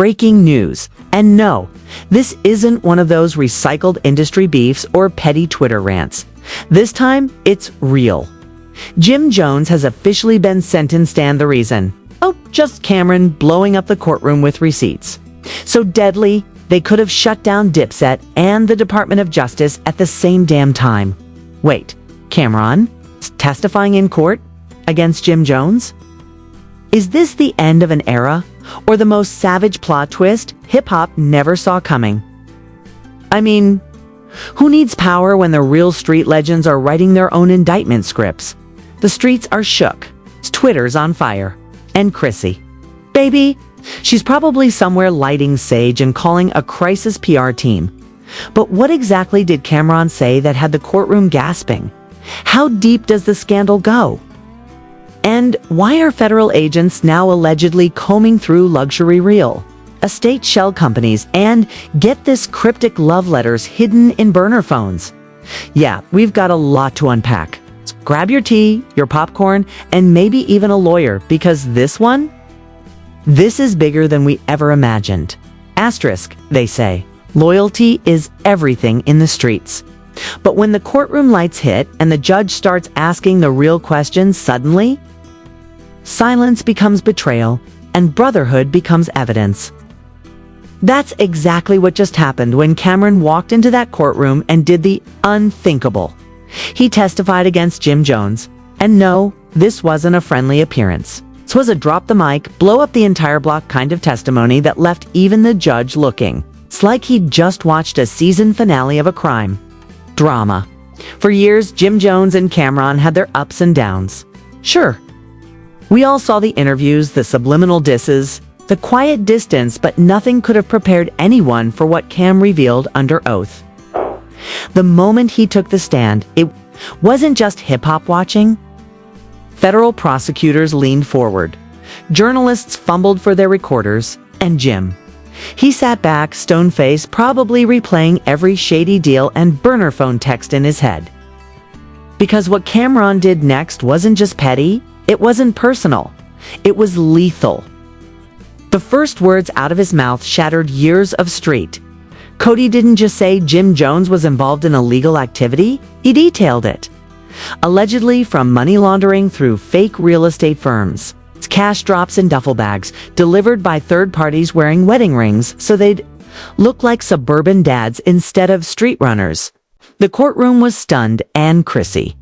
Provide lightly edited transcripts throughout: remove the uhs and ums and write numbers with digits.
Breaking news. And no, this isn't one of those recycled industry beefs or petty Twitter rants. This time, it's real. Jim Jones has officially been sentenced, and the reason? Oh, just Camron blowing up the courtroom with receipts. So deadly, they could have shut down Dipset and the Department of Justice at the same damn time. Wait, Camron? Testifying in court? Against Jim Jones? Is this the end of an era? Or the most savage plot twist hip-hop never saw coming? I mean, who needs power when the real street legends are writing their own indictment scripts? The streets are shook. Twitter's on fire. And Chrissy. Baby, she's probably somewhere lighting sage and calling a crisis PR team. But what exactly did Camron say that had the courtroom gasping? How deep does the scandal go? And why are federal agents now allegedly combing through luxury real estate shell companies and, get this, cryptic love letters hidden in burner phones? Yeah, we've got a lot to unpack. So grab your tea, your popcorn, and maybe even a lawyer, because this is bigger than we ever imagined. Asterisk, they say. Loyalty is everything in the streets. But when the courtroom lights hit and the judge starts asking the real questions, suddenly, silence becomes betrayal and brotherhood becomes evidence. That's exactly what just happened when Camron walked into that courtroom and did the unthinkable. He testified against Jim Jones. And no, this wasn't a friendly appearance. This was a drop the mic, blow up the entire block kind of testimony that left even the judge looking. It's like he'd just watched a season finale of a crime drama. For years, Jim Jones and Camron had their ups and downs. Sure, we all saw the interviews, the subliminal disses, the quiet distance, but nothing could have prepared anyone for what Cam revealed under oath. The moment he took the stand, it wasn't just hip-hop watching. Federal prosecutors leaned forward. Journalists fumbled for their recorders, and Jim, he sat back, stone-faced, probably replaying every shady deal and burner phone text in his head. Because what Camron did next wasn't just petty, it wasn't personal, it was lethal. The first words out of his mouth shattered years of street. Cody didn't just say Jim Jones was involved in illegal activity, he detailed it. Allegedly from money laundering through fake real estate firms. Cash drops in duffel bags, delivered by third parties wearing wedding rings so they'd look like suburban dads instead of street runners. The courtroom was stunned, and Chrissy.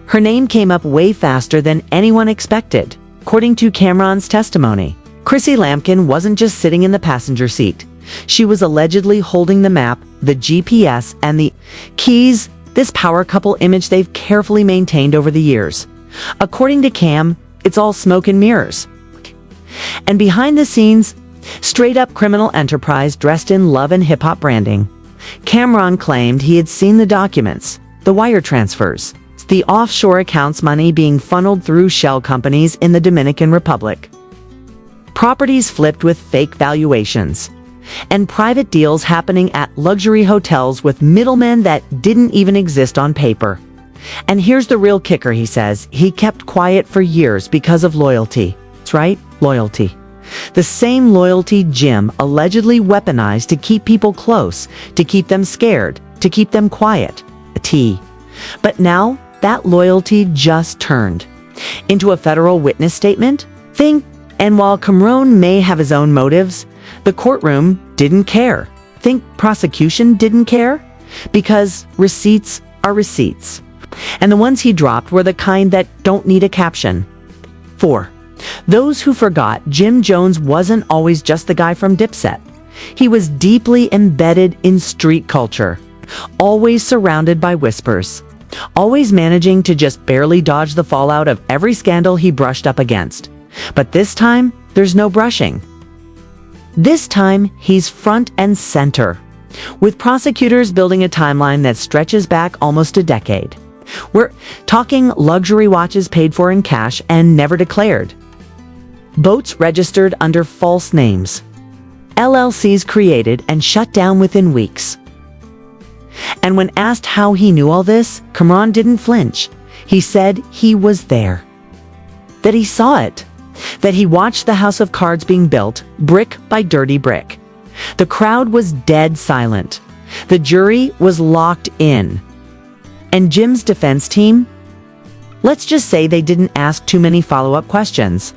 Her name came up way faster than anyone expected. According to Camron's testimony, Chrissy Lampkin wasn't just sitting in the passenger seat. She was allegedly holding the map, the GPS, and the keys, this power couple image they've carefully maintained over the years. According to Cam, it's all smoke and mirrors. And behind the scenes, straight up criminal enterprise dressed in love and hip-hop branding. Camron claimed he had seen the documents, the wire transfers, the offshore accounts money being funneled through shell companies in the Dominican Republic. Properties flipped with fake valuations. And private deals happening at luxury hotels with middlemen that didn't even exist on paper. And here's the real kicker, he says. He kept quiet for years because of loyalty. That's right, loyalty. The same loyalty Jim allegedly weaponized to keep people close, to keep them scared, to keep them quiet. A T. But now, that loyalty just turned into a federal witness statement. And while Camron may have his own motives, the courtroom didn't care. Prosecution didn't care? Because receipts are receipts. And the ones he dropped were the kind that don't need a caption. 4. Those who forgot Jim Jones wasn't always just the guy from Dipset. He was deeply embedded in street culture, always surrounded by whispers, always managing to just barely dodge the fallout of every scandal he brushed up against. But this time, there's no brushing. This time, he's front and center, with prosecutors building a timeline that stretches back almost a decade. We're talking luxury watches paid for in cash and never declared. Boats registered under false names. LLCs created and shut down within weeks. And when asked how he knew all this, Camron didn't flinch. He said he was there. That he saw it. that he watched the house of cards being built, brick by dirty brick. The crowd was dead silent. The jury was locked in. And Jim's defense team? Let's just say they didn't ask too many follow-up questions.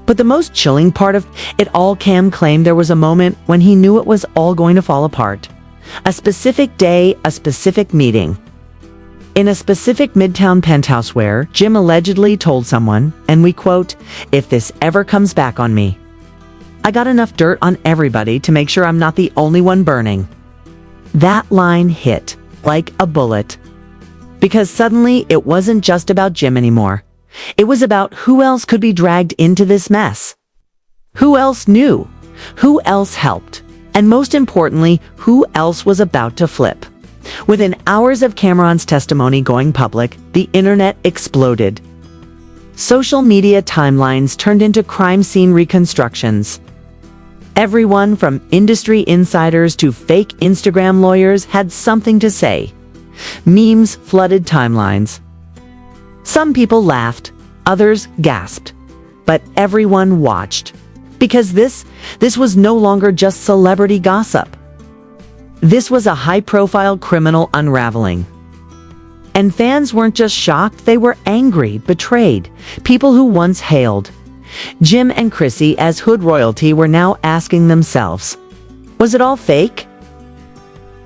But the most chilling part of it all, Cam claimed there was a moment when he knew it was all going to fall apart. A specific day, a specific meeting. In a specific Midtown penthouse where Jim allegedly told someone, and we quote, "If this ever comes back on me, I got enough dirt on everybody to make sure I'm not the only one burning." That line hit like a bullet. Because suddenly it wasn't just about Jim anymore. It was about who else could be dragged into this mess. Who else knew? Who else helped? And most importantly, who else was about to flip? Within hours of Camron's testimony going public, the internet exploded. Social media timelines turned into crime scene reconstructions. Everyone from industry insiders to fake Instagram lawyers had something to say. Memes flooded timelines. Some people laughed, others gasped, but everyone watched. Because this was no longer just celebrity gossip. This was a high-profile criminal unraveling. And fans weren't just shocked, they were angry, betrayed. People who once hailed Jim and Chrissy as hood royalty were now asking themselves, was it all fake?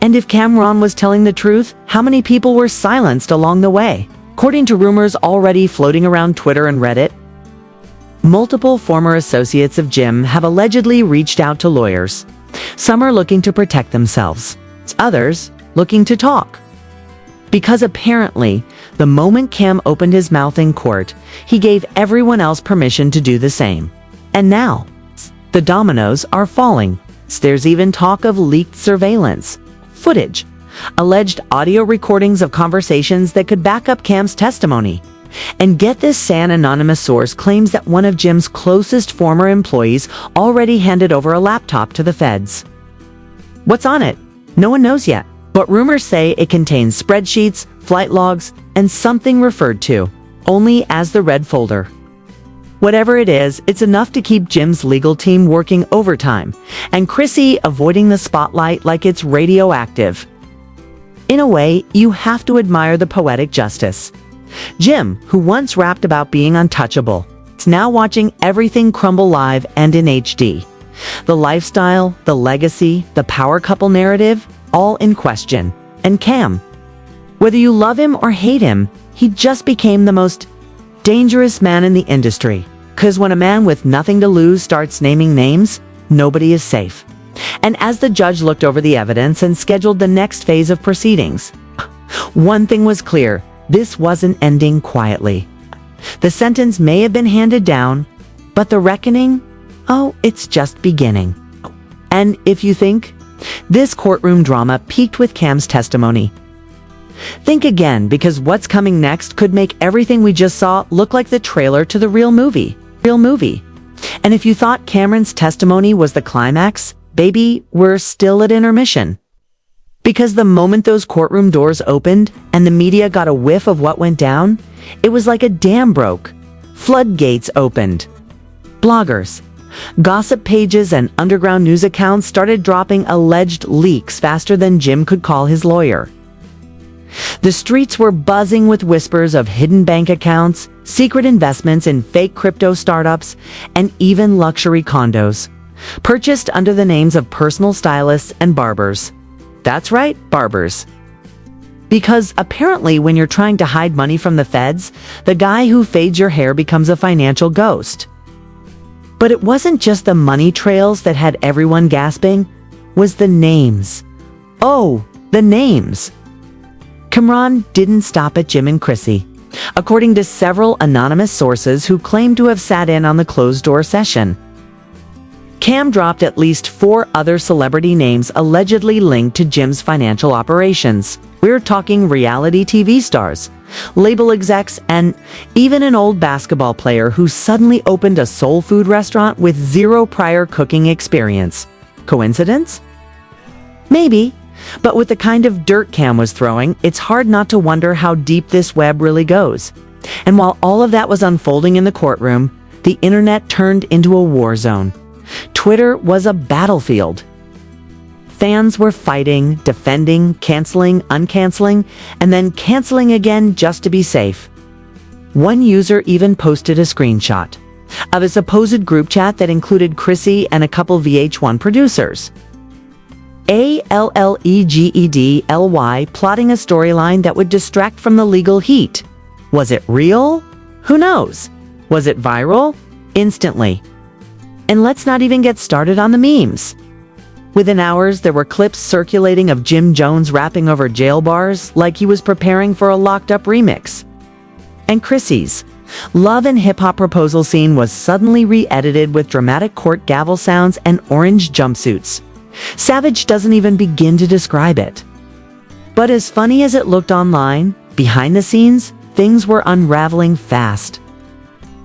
And if Camron was telling the truth, how many people were silenced along the way? According to rumors already floating around Twitter and Reddit, multiple former associates of Jim have allegedly reached out to lawyers. Some are looking to protect themselves, others looking to talk. Because apparently, the moment Cam opened his mouth in court, he gave everyone else permission to do the same. And now, the dominoes are falling. There's even talk of leaked surveillance footage, alleged audio recordings of conversations that could back up Cam's testimony. And get this, an anonymous source claims that one of Jim's closest former employees already handed over a laptop to the feds. What's on it? No one knows yet, but rumors say it contains spreadsheets, flight logs, and something referred to only as the red folder. Whatever it is, it's enough to keep Jim's legal team working overtime, and Chrissy avoiding the spotlight like it's radioactive. In a way, you have to admire the poetic justice. Jim, who once rapped about being untouchable, is now watching everything crumble live and in HD. The lifestyle, the legacy, the power couple narrative, all in question. And Cam, whether you love him or hate him, he just became the most dangerous man in the industry. 'Cause when a man with nothing to lose starts naming names, nobody is safe. And as the judge looked over the evidence and scheduled the next phase of proceedings, one thing was clear. This wasn't ending quietly. The sentence may have been handed down, but the reckoning, oh, it's just beginning. And if you think this courtroom drama peaked with Cam's testimony, think again, because what's coming next could make everything we just saw look like the trailer to the real movie. And if you thought Cameron's testimony was the climax, baby, we're still at intermission. Because the moment those courtroom doors opened and the media got a whiff of what went down, it was like a dam broke. Floodgates opened. Bloggers, gossip pages, and underground news accounts started dropping alleged leaks faster than Jim could call his lawyer. The streets were buzzing with whispers of hidden bank accounts, secret investments in fake crypto startups, and even luxury condos, purchased under the names of personal stylists and barbers. That's right, barbers. Because apparently when you're trying to hide money from the feds, the guy who fades your hair becomes a financial ghost. But it wasn't just the money trails that had everyone gasping, was the names. Oh, the names. Camron didn't stop at Jim and Chrissy. According to several anonymous sources who claim to have sat in on the closed-door session, Cam dropped at least 4 other celebrity names allegedly linked to Jim's financial operations. We're talking reality TV stars, label execs, and even an old basketball player who suddenly opened a soul food restaurant with 0 prior cooking experience. Coincidence? Maybe. But with the kind of dirt Cam was throwing, it's hard not to wonder how deep this web really goes. And while all of that was unfolding in the courtroom, the internet turned into a war zone. Twitter was a battlefield. Fans were fighting, defending, canceling, uncanceling, and then canceling again just to be safe. One user even posted a screenshot of a supposed group chat that included Chrissy and a couple VH1 producers. ALLEGEDLY plotting a storyline that would distract from the legal heat. Was it real? Who knows? Was it viral? Instantly. And let's not even get started on the memes. Within hours, there were clips circulating of Jim Jones rapping over jail bars like he was preparing for a Locked Up remix. And Chrissy's love and hip-hop proposal scene was suddenly re-edited with dramatic court gavel sounds and orange jumpsuits. Savage doesn't even begin to describe it. But as funny as it looked online, behind the scenes, things were unraveling fast.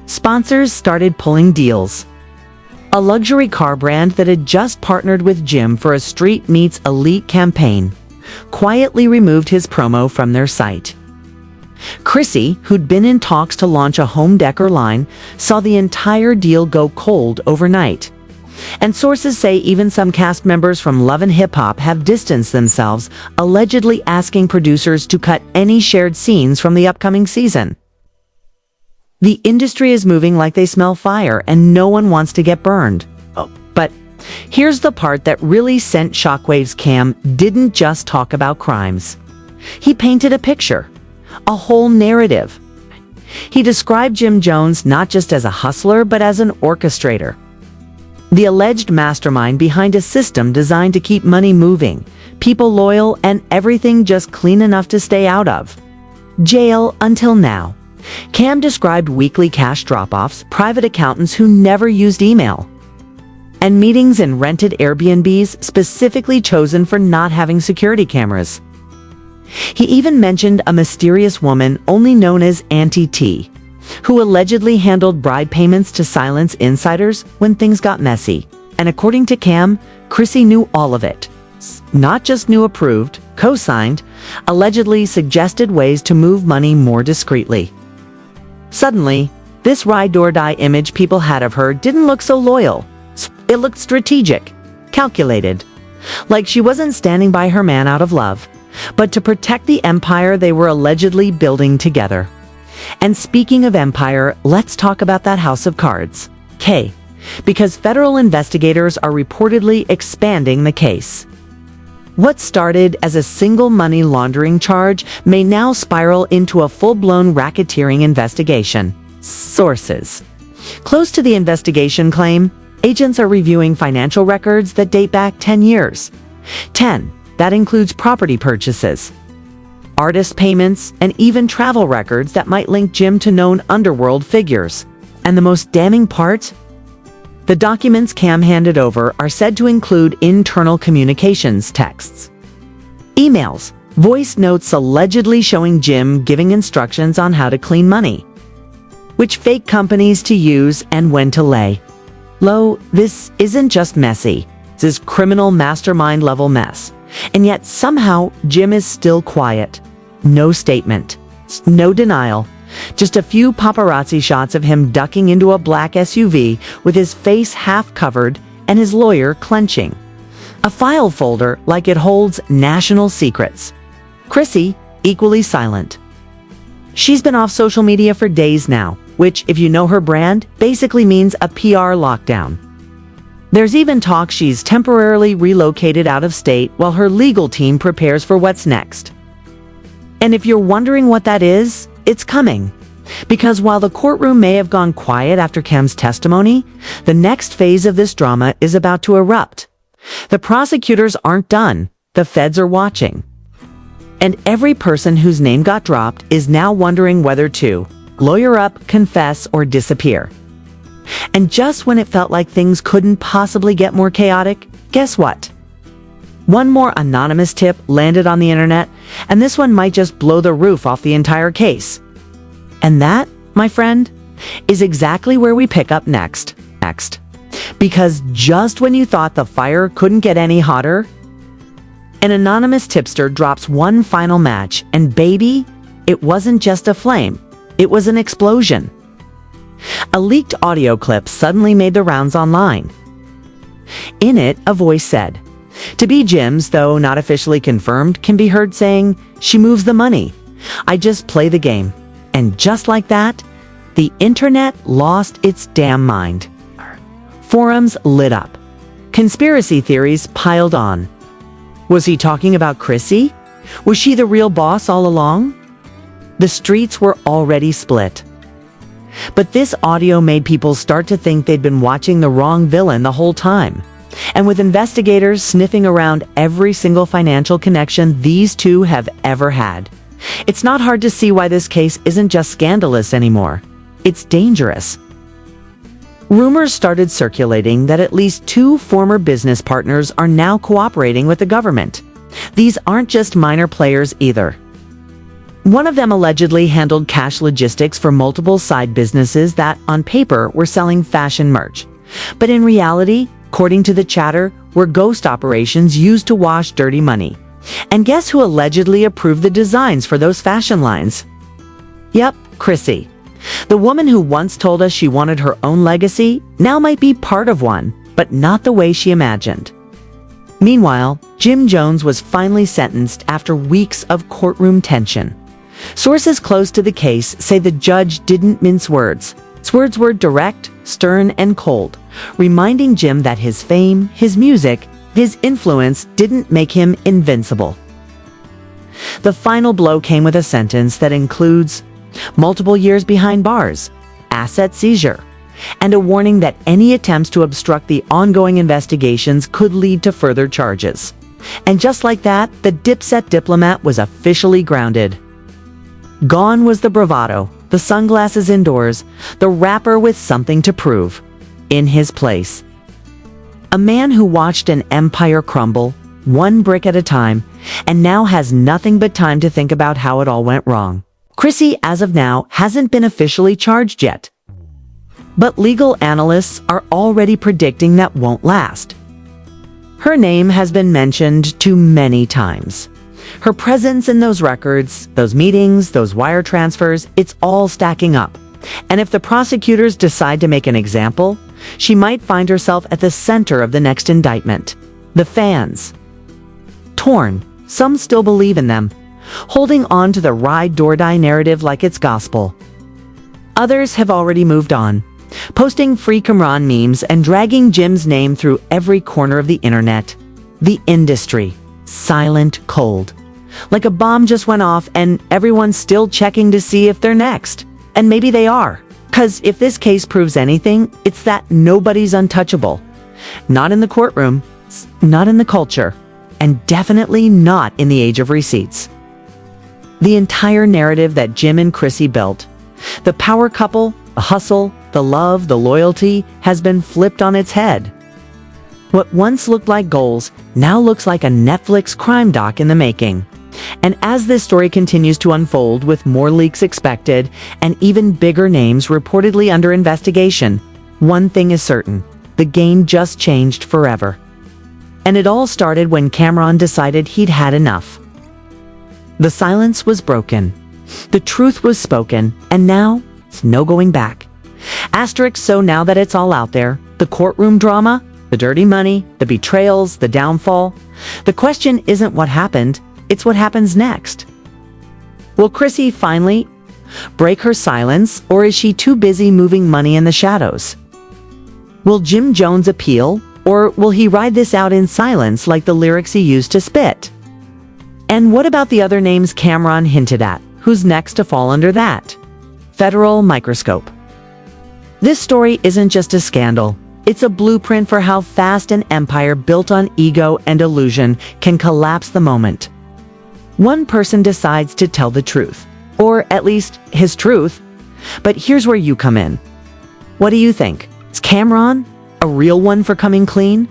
Sponsors started pulling deals. A luxury car brand that had just partnered with Jim for a Street Meets Elite campaign quietly removed his promo from their site. Chrissy, who'd been in talks to launch a home decor line, saw the entire deal go cold overnight. And sources say even some cast members from Love and Hip Hop have distanced themselves, allegedly asking producers to cut any shared scenes from the upcoming season. The industry is moving like they smell fire, and no one wants to get burned. Oh, but here's the part that really sent shockwaves. Cam didn't just talk about crimes. He painted a picture, a whole narrative. He described Jim Jones not just as a hustler, but as an orchestrator. The alleged mastermind behind a system designed to keep money moving, people loyal, and everything just clean enough to stay out of jail until now. Cam described weekly cash drop-offs, private accountants who never used email, and meetings in rented Airbnbs specifically chosen for not having security cameras. He even mentioned a mysterious woman only known as Auntie T, who allegedly handled bribe payments to silence insiders when things got messy. And according to Cam, Chrissy knew all of it. Not just knew, approved, co-signed, allegedly suggested ways to move money more discreetly. Suddenly, this ride-or-die image people had of her didn't look so loyal. It looked strategic, calculated, like she wasn't standing by her man out of love, but to protect the empire they were allegedly building together. And speaking of empire, let's talk about that house of cards. Because federal investigators are reportedly expanding the case. What started as a single money laundering charge may now spiral into a full-blown racketeering investigation. Sources close to the investigation claim, agents are reviewing financial records that date back 10 years. That includes property purchases, artist payments, and even travel records that might link Jim to known underworld figures. And the most damning part? The documents Cam handed over are said to include internal communications texts, emails, voice notes allegedly showing Jim giving instructions on how to clean money, which fake companies to use and when to lay low. This isn't just messy. This is criminal mastermind level mess. And yet somehow Jim is still quiet. No statement, no denial. Just a few paparazzi shots of him ducking into a black SUV with his face half covered and his lawyer clenching a file folder like it holds national secrets. Chrissy, equally silent. She's been off social media for days now, which, if you know her brand, basically means a PR lockdown. There's even talk she's temporarily relocated out of state while her legal team prepares for what's next. And if you're wondering what that is, it's coming. Because while the courtroom may have gone quiet after Cam's testimony, the next phase of this drama is about to erupt. The prosecutors aren't done. The feds are watching. And every person whose name got dropped is now wondering whether to lawyer up, confess, or disappear. And just when it felt like things couldn't possibly get more chaotic, guess what? One more anonymous tip landed on the internet, and this one might just blow the roof off the entire case. And that, my friend, is exactly where we pick up next. Because just when you thought the fire couldn't get any hotter, an anonymous tipster drops one final match, and baby, it wasn't just a flame, it was an explosion. A leaked audio clip suddenly made the rounds online. In it, a voice said, "To be Jim's, though not officially confirmed, can be heard saying, 'She moves the money. I just play the game.'" And just like that, the internet lost its damn mind. Forums lit up. Conspiracy theories piled on. Was he talking about Chrissy? Was she the real boss all along? The streets were already split. But this audio made people start to think they'd been watching the wrong villain the whole time. And with investigators sniffing around every single financial connection these two have ever had, it's not hard to see why this case isn't just scandalous anymore. It's dangerous. Rumors started circulating that at least 2 former business partners are now cooperating with the government. These aren't just minor players either. One of them allegedly handled cash logistics for multiple side businesses that, on paper, were selling fashion merch. But in reality, according to the chatter, were ghost operations used to wash dirty money. And guess who allegedly approved the designs for those fashion lines? Yep, Chrissy. The woman who once told us she wanted her own legacy now might be part of one, but not the way she imagined. Meanwhile, Jim Jones was finally sentenced after weeks of courtroom tension. Sources close to the case say the judge didn't mince words. His words were direct, stern, and cold, reminding Jim that his fame, his music, his influence didn't make him invincible. The final blow came with a sentence that includes multiple years behind bars, asset seizure, and a warning that any attempts to obstruct the ongoing investigations could lead to further charges. And just like that, the Dipset diplomat was officially grounded. Gone was the bravado, the sunglasses indoors, the rapper with something to prove. In his place, a man who watched an empire crumble, one brick at a time, and now has nothing but time to think about how it all went wrong. Chrissy, as of now, hasn't been officially charged yet. But legal analysts are already predicting that won't last. Her name has been mentioned too many times. Her presence in those records, those meetings, those wire transfers, it's all stacking up. And if the prosecutors decide to make an example, she might find herself at the center of the next indictment. The fans, torn, some still believe in them, holding on to the ride-or-die narrative like it's gospel. Others have already moved on, posting free Camron memes and dragging Jim's name through every corner of the internet. The industry, silent, cold. Like a bomb just went off and everyone's still checking to see if they're next. And maybe they are. 'Cause if this case proves anything, it's that nobody's untouchable. Not in the courtroom, not in the culture, and definitely not in the age of receipts. The entire narrative that Jim and Chrissy built, the power couple, the hustle, the love, the loyalty, has been flipped on its head. What once looked like goals now looks like a Netflix crime doc in the making. And as this story continues to unfold with more leaks expected and even bigger names reportedly under investigation, one thing is certain: the game just changed forever. And it all started when Camron decided he'd had enough. The silence was broken. The truth was spoken, and now it's no going back. Asterisk, so now that it's all out there, the courtroom drama, the dirty money, the betrayals, the downfall, the question isn't what happened, it's what happens next. Will Chrissy finally break her silence, or is she too busy moving money in the shadows? Will Jim Jones appeal, or will he ride this out in silence like the lyrics he used to spit? And what about the other names Camron hinted at? Who's next to fall under that federal microscope? This story isn't just a scandal. It's a blueprint for how fast an empire built on ego and illusion can collapse the moment one person decides to tell the truth, or at least his truth. But here's where you come in. What do you think? Is Camron a real one for coming clean?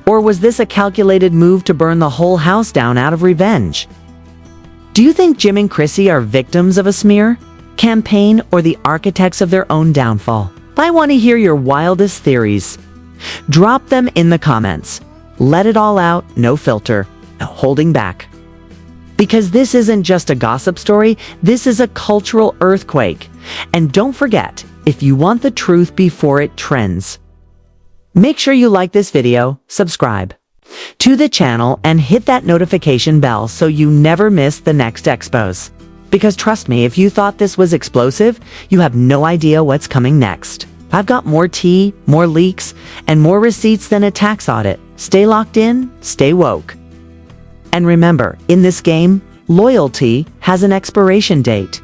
Or was this a calculated move to burn the whole house down out of revenge? Do you think Jim and Chrissy are victims of a smear campaign or the architects of their own downfall? I want to hear your wildest theories. Drop them in the comments. Let it all out, no filter, no holding back. Because this isn't just a gossip story, this is a cultural earthquake. And don't forget, if you want the truth before it trends. Make sure you like this video, subscribe to the channel, and hit that notification bell so you never miss the next expos. Because trust me, if you thought this was explosive, you have no idea what's coming next. I've got more tea, more leaks, and more receipts than a tax audit. Stay locked in, stay woke. And remember, in this game, loyalty has an expiration date.